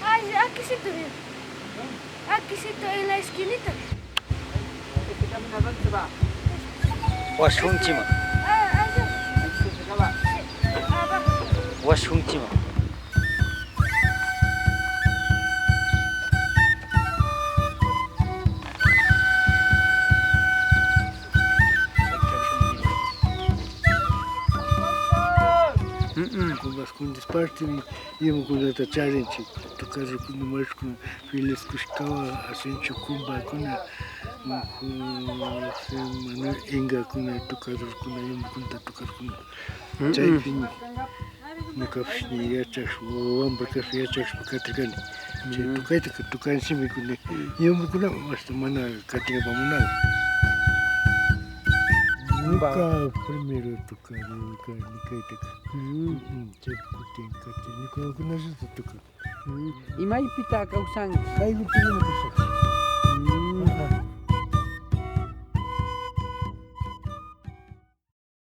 Ay, aquí situ bien. Aquí situ en la esquinita. শুনছি মা Allá. Abajo. শুনছি মা Com parte íamos com essa challenge tocar com mais com filhos que estava a gente com bacana mano inga com tocar com íamos com tocar com chai fim no café ia chas o amba café ia chas para catrigan tocar em cima com íamos com mas mana catrigan vamos não nunca primeiro tocar Imay pita kausan. Kayo pinili ko sa